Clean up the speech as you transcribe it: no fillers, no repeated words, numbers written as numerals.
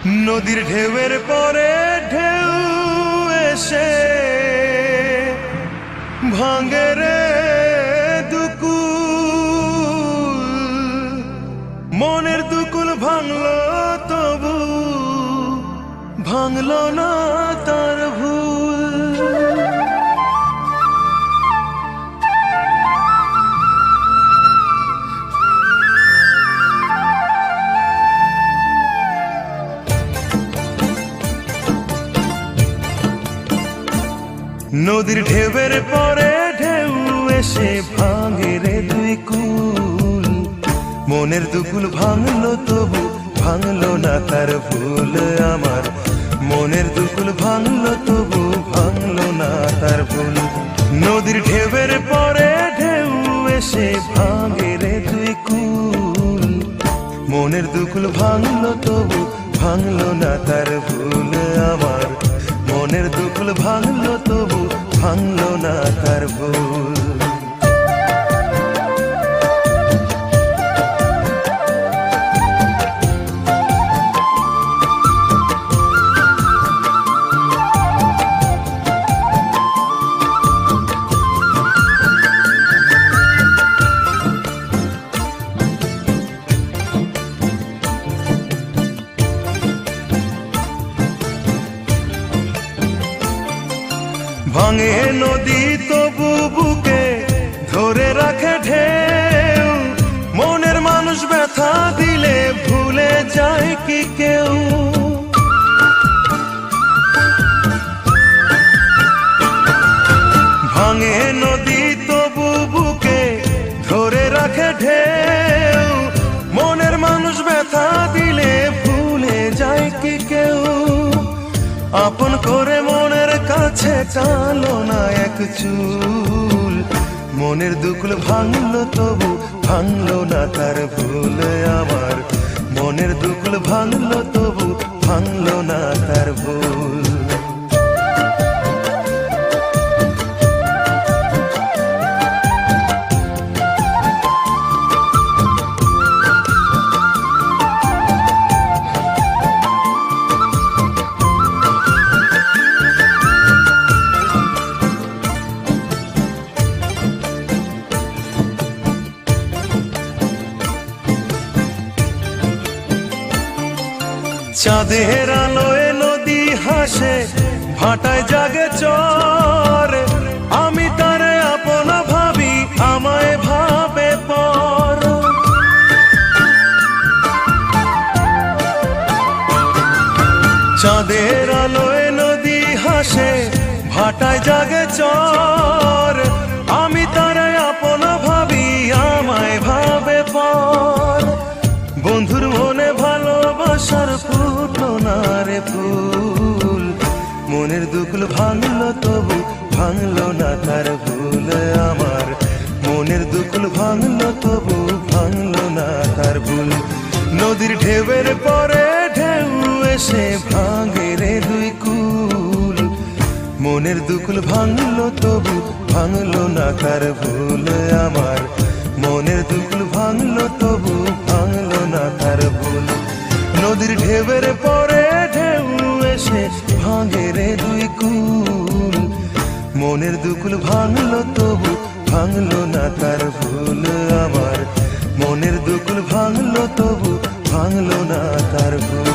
নদীর ঢেউয়ের পরে ঢেউ এসে ভাঙে রে দুকুল, মনের দুকুল ভাঙলো তবু ভাঙলো না তার ভুল। নদীর ঢেউয়ের পরে ঢেউ এসে ভাঙে রে দুই কুল, মনের দুকুল ভাঙলো তবু ভাঙলো না তার ভুল আমার, মনের দুকুল ভাঙলো তবু ভাঙলো না তার ভুল। নদীর ঢেউয়ের পরে ঢেউ এসে ভাঙে রে দুই কুল, মনের দুকুল ভাঙলো তবু ভাঙলো না তার ভুল আমার, মনের দুকুল ভাঙলো তবু ভাঙলো না তার ভুল। ভাঙে নদী তবু বুকে ধরে রাখে ঢেউ, মনের মানুষ ব্যথা দিলে ভুলে যায় কি কেউ। ভাঙে নদী তবু বুকে ধরে রাখে ঢেউ, মনের মানুষ ব্যথা দিলে ভুলে যায় কি কেউ। আপন করে মনের কাছে টানো না এক চুল, মনের দুকুল ভাঙলো তবু ভাঙলো না তার ভুল আমার, মনের দুকুল ভাঙলো তবু ভাঙলো না তার ভুল। চাঁদের আলোয় নদী হাসে ভাটায় জাগে চর, আমি তারে আপন ভাবি আমায় ভাবে পর। চাঁদের আলোয় নদী হাসে ভাটায় জাগে চর, আমি তারে আপন ভাবি আমায় ভাবে পর। বন্ধুর মনে ভালোবাসার ফুটলো না রে ফুল, মনের দুকুল ভাঙলো তবু ভাঙলো না তার ভুল আমার, মনের দুকুল ভাঙলো তবু ভাঙলো না তার ভুল। নদীর ঢেউয়ের পরে ঢেউ এসে ভাঙে রে দুই কুল, মনের দুকুল ভাঙলো তবু ভাঙলো না তার ভুল আমার, মনের দুকুল ভাঙলো তবু ভাঙলো না তার ভুল। নদীর ঢেউয়ের পরে ঢেউ এসে ভাঙে রে দুই কুল, মনের দুকুল ভাঙলো তবু ভাঙলো না তার ভুল আমার, মনের দুকুল ভাঙলো তবু ভাঙলো না তার ভুল।